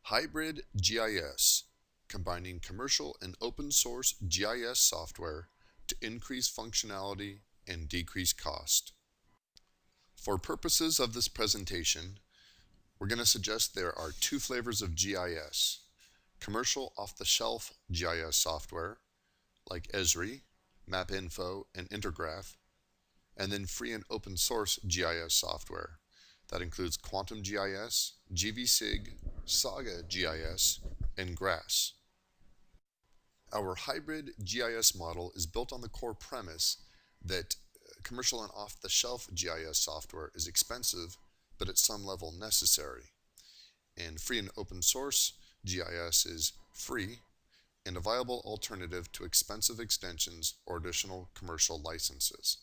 Hybrid GIS, combining commercial and open source GIS software to increase functionality and decrease cost. For purposes of this presentation, we're going to suggest there are two flavors of GIS: commercial off-the-shelf GIS software like Esri, MapInfo, and Intergraph, and then free and open source GIS software. That includes Quantum GIS, GVSig, Saga GIS, and GRASS. Our hybrid GIS model is built on the core premise that commercial and off-the-shelf GIS software is expensive, but at some level necessary. And free and open source GIS is free and a viable alternative to expensive extensions or additional commercial licenses.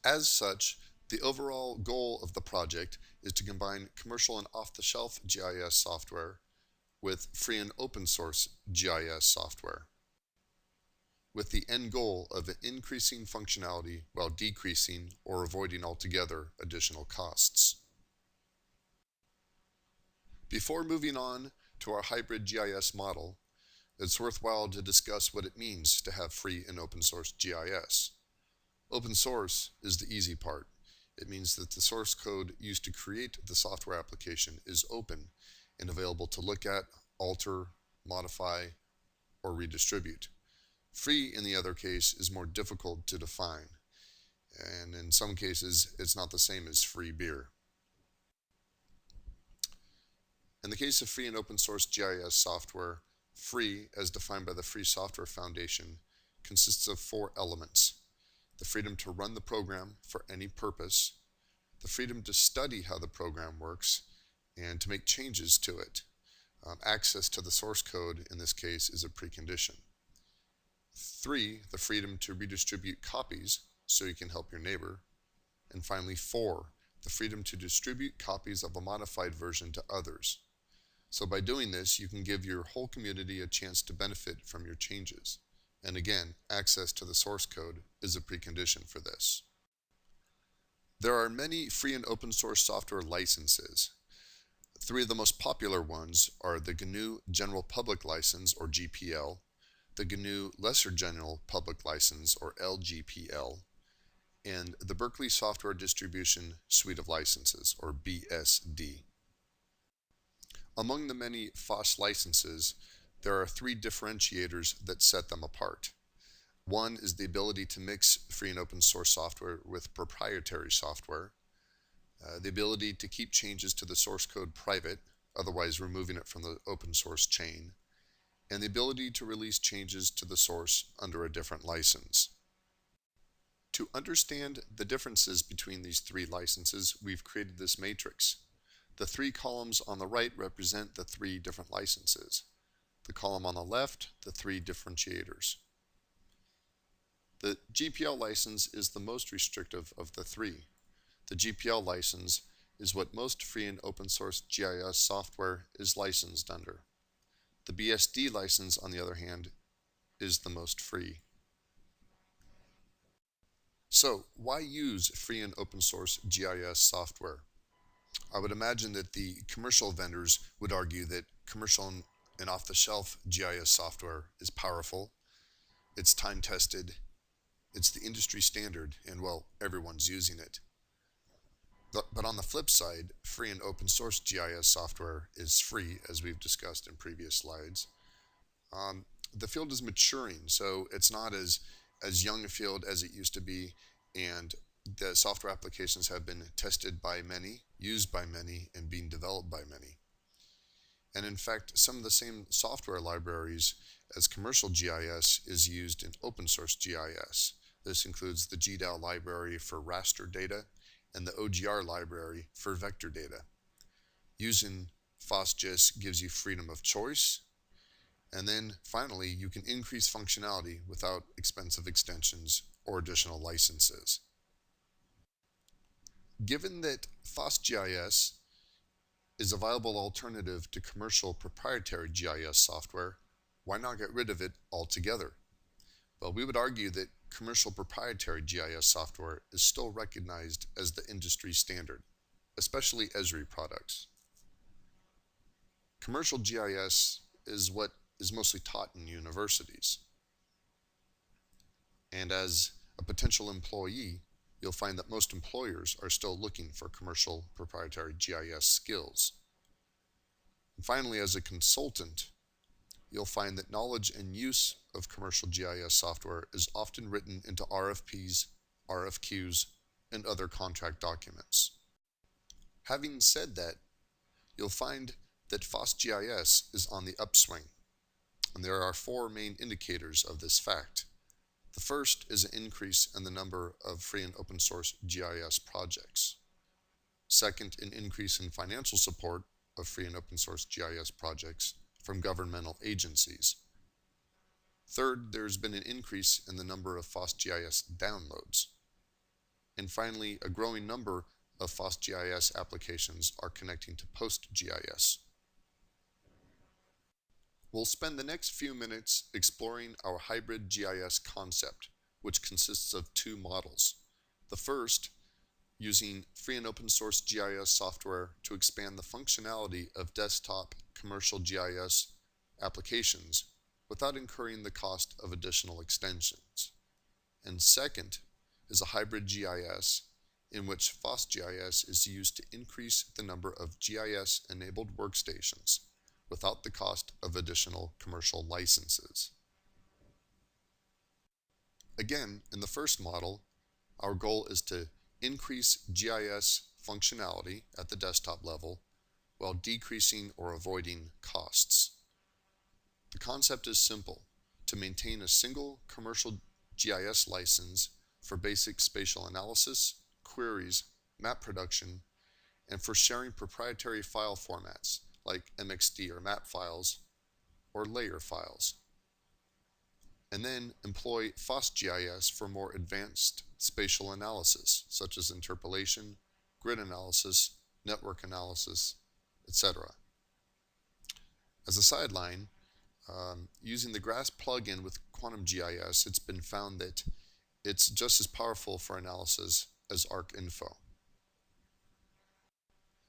As such, the overall goal of the project is to combine commercial and off-the-shelf GIS software with free and open source GIS software, with the end goal of increasing functionality while decreasing or avoiding altogether additional costs. Before moving on to our hybrid GIS model, it's worthwhile to discuss what it means to have free and open source GIS. Open source is the easy part. It means that the source code used to create the software application is open and available to look at, alter, modify, or redistribute. Free, in the other case, is more difficult to define, and in some cases, it's not the same as free beer. In the case of free and open source GIS software, free, as defined by the Free Software Foundation, consists of 4 elements: the freedom to run the program for any purpose, the freedom to study how the program works, and to make changes to it. Access to the source code, in this case, is a precondition. 3, the freedom to redistribute copies so you can help your neighbor. And finally, 4, the freedom to distribute copies of a modified version to others. So by doing this, you can give your whole community a chance to benefit from your changes. And again, access to the source code is a precondition for this. There are many free and open source software licenses. 3 of the most popular ones are the GNU General Public License, or GPL, the GNU Lesser General Public License, or LGPL, and the Berkeley Software Distribution Suite of Licenses, or BSD. Among the many FOSS licenses, there are 3 differentiators that set them apart. One is the ability to mix free and open source software with proprietary software, the ability to keep changes to the source code private, otherwise removing it from the open source chain, and the ability to release changes to the source under a different license. To understand the differences between these 3 licenses, we've created this matrix. The 3 columns on the right represent the 3 different licenses. The column on the left, the 3 differentiators. The GPL license is the most restrictive of the 3. The GPL license is what most free and open source GIS software is licensed under. The BSD license, on the other hand, is the most free. So, why use free and open source GIS software? I would imagine that the commercial vendors would argue that commercial and off-the-shelf GIS software is powerful, it's time-tested, it's the industry standard, and well, everyone's using it. But on the flip side, free and open source GIS software is free, as we've discussed in previous slides. The field is maturing, so it's not as young a field as it used to be, and the software applications have been tested by many, used by many, and being developed by many. And in fact, some of the same software libraries as commercial GIS is used in open source GIS. This includes the GDAL library for raster data and the OGR library for vector data. Using FOSGIS gives you freedom of choice, and then finally you can increase functionality without expensive extensions or additional licenses. Given that FOSGIS is a viable alternative to commercial proprietary GIS software, why not get rid of it altogether? Well, we would argue that commercial proprietary GIS software is still recognized as the industry standard, especially Esri products. Commercial GIS is what is mostly taught in universities. And as a potential employee, you'll find that most employers are still looking for commercial proprietary GIS skills. And finally, as a consultant, you'll find that knowledge and use of commercial GIS software is often written into RFPs, RFQs, and other contract documents. Having said that, you'll find that FOSGIS is on the upswing, and there are 4 main indicators of this fact. The first is an increase in the number of free and open source GIS projects. Second, an increase in financial support of free and open source GIS projects from governmental agencies. Third, there's been an increase in the number of FOSGIS downloads. And finally, a growing number of FOSGIS applications are connecting to PostGIS. We'll spend the next few minutes exploring our hybrid GIS concept, which consists of 2 models. The first, using free and open source GIS software to expand the functionality of desktop commercial GIS applications without incurring the cost of additional extensions. And second is a hybrid GIS in which FOSGIS is used to increase the number of GIS-enabled workstations without the cost of additional commercial licenses. Again, in the first model, our goal is to increase GIS functionality at the desktop level while decreasing or avoiding costs. The concept is simple: to maintain a single commercial GIS license for basic spatial analysis, queries, map production, and for sharing proprietary file formats like MXD or map files or layer files. And then employ FOSGIS for more advanced spatial analysis, such as interpolation, grid analysis, network analysis, etc. As a sideline, using the GRASS plugin with Quantum GIS, it's been found that it's just as powerful for analysis as ArcInfo.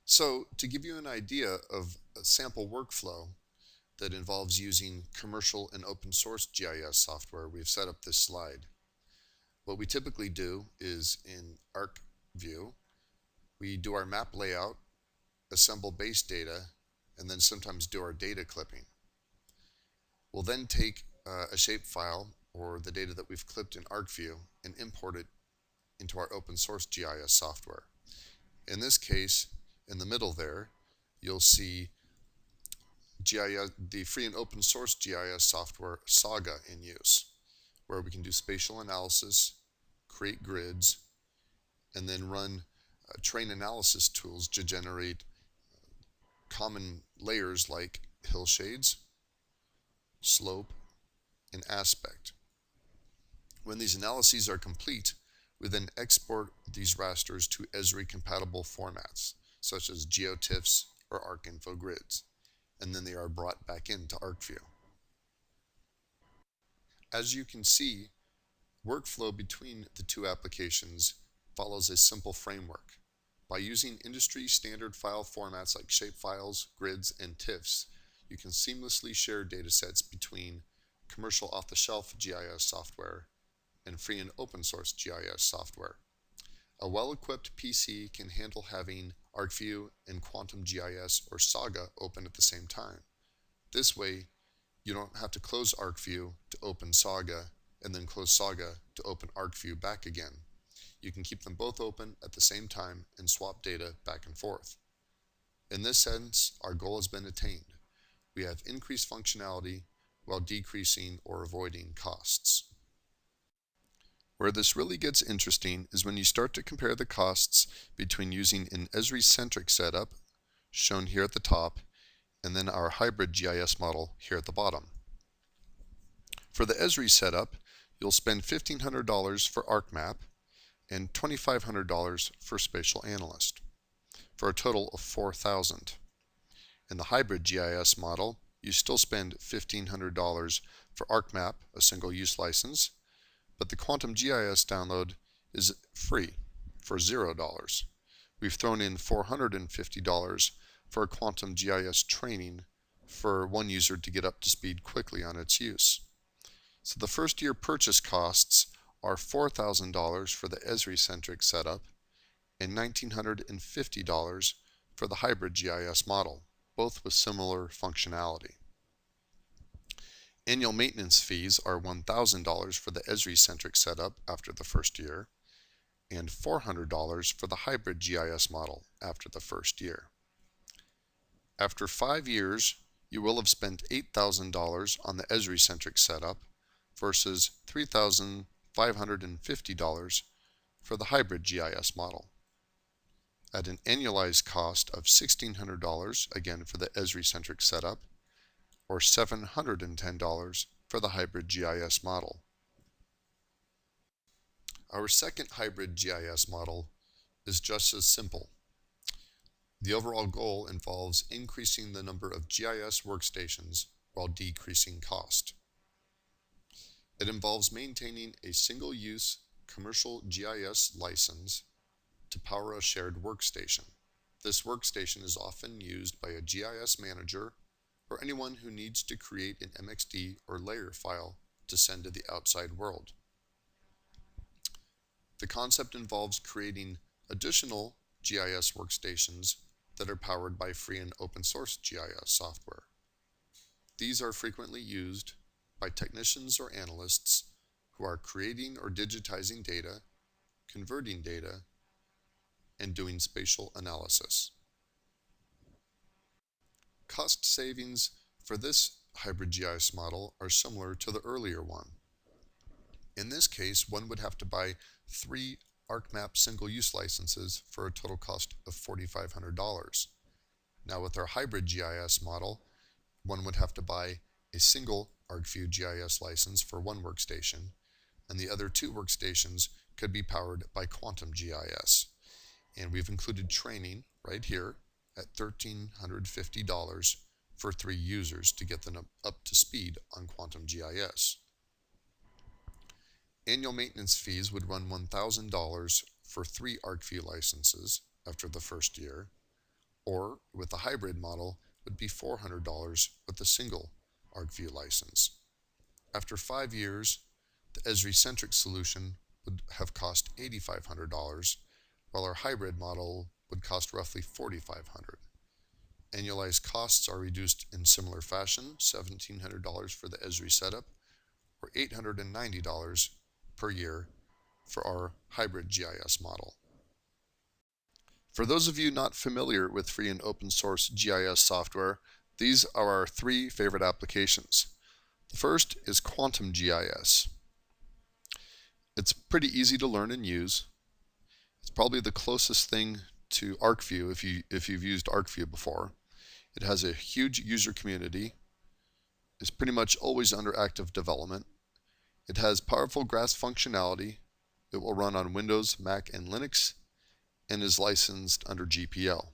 So, to give you an idea of a sample workflow that involves using commercial and open source GIS software, we've set up this slide. What we typically do is in ArcView, we do our map layout, assemble base data, and then sometimes do our data clipping. We'll then take a shapefile or the data that we've clipped in ArcView and import it into our open source GIS software. In this case, in the middle there, you'll see GIS, the free and open source GIS software Saga in use, where we can do spatial analysis, create grids, and then run train analysis tools to generate common layers like hillshades, slope, and aspect. When these analyses are complete, we then export these rasters to Esri compatible formats, such as GeoTIFFs or ArcInfo grids, and then they are brought back into ArcView. As you can see, workflow between the 2 applications follows a simple framework. By using industry standard file formats like shapefiles, grids, and TIFFs, you can seamlessly share datasets between commercial off-the-shelf GIS software and free and open source GIS software. A well-equipped PC can handle having ArcView and Quantum GIS or Saga open at the same time. This way, you don't have to close ArcView to open Saga and then close Saga to open ArcView back again. You can keep them both open at the same time and swap data back and forth. In this sense, our goal has been attained. We have increased functionality while decreasing or avoiding costs. Where this really gets interesting is when you start to compare the costs between using an Esri-centric setup, shown here at the top, and then our hybrid GIS model here at the bottom. For the Esri setup, you'll spend $1,500 for ArcMap and $2,500 for Spatial Analyst, for a total of $4,000. In the hybrid GIS model, you still spend $1,500 for ArcMap, a single-use license, but the Quantum GIS download is free for $0. We've thrown in $450 for a Quantum GIS training for one user to get up to speed quickly on its use. So the first year purchase costs are $4,000 for the Esri-centric setup and $1,950 for the hybrid GIS model, both with similar functionality. Annual maintenance fees are $1,000 for the Esri-centric setup after the first year, and $400 for the hybrid GIS model after the first year. After 5 years, you will have spent $8,000 on the Esri-centric setup versus $3,550 for the hybrid GIS model, at an annualized cost of $1,600 again for the Esri-centric setup, or $710 for the hybrid GIS model. Our second hybrid GIS model is just as simple. The overall goal involves increasing the number of GIS workstations while decreasing cost. It involves maintaining a single-use commercial GIS license to power a shared workstation. This workstation is often used by a GIS manager or anyone who needs to create an MXD or layer file to send to the outside world. The concept involves creating additional GIS workstations that are powered by free and open source GIS software. These are frequently used by technicians or analysts who are creating or digitizing data, converting data, and doing spatial analysis. Cost savings for this hybrid GIS model are similar to the earlier one. In this case, one would have to buy 3 ArcMap single-use licenses for a total cost of $4,500. Now with our hybrid GIS model, one would have to buy a single ArcView GIS license for one workstation, and the other 2 workstations could be powered by Quantum GIS. And we've included training right here at $1,350 for 3 users to get them up to speed on Quantum GIS. Annual maintenance fees would run $1,000 for 3 ArcView licenses after the first year, or with the hybrid model would be $400 with a single ArcView license. After 5 years, the Esri-centric solution would have cost $8,500, while our hybrid model would cost roughly $4,500. Annualized costs are reduced in similar fashion, $1,700 for the Esri setup, or $890 per year for our hybrid GIS model. For those of you not familiar with free and open source GIS software, these are our 3 favorite applications. The first is Quantum GIS. It's pretty easy to learn and use. It's probably the closest thing to ArcView if you've used ArcView before. It has a huge user community. It's pretty much always under active development. It has powerful graph functionality. It will run on Windows, Mac, and Linux, and is licensed under GPL.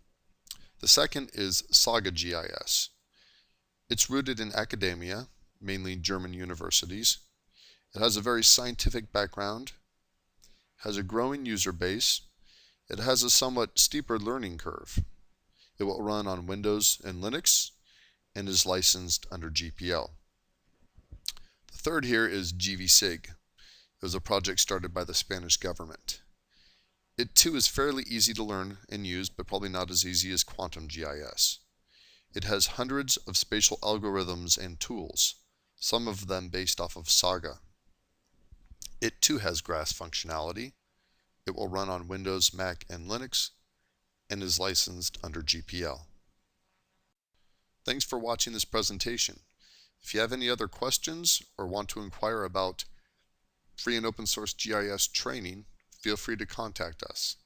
The second is Saga GIS. It's rooted in academia, mainly German universities. It has a very scientific background, has a growing user base. It has a somewhat steeper learning curve. It will run on Windows and Linux and is licensed under GPL. The third here is GVSIG. It was a project started by the Spanish government. It too is fairly easy to learn and use, but probably not as easy as Quantum GIS. It has hundreds of spatial algorithms and tools, some of them based off of Saga. It too has graph functionality. It will run on Windows, Mac, and Linux, and is licensed under GPL. Thanks for watching this presentation. If you have any other questions or want to inquire about free and open source GIS training, feel free to contact us.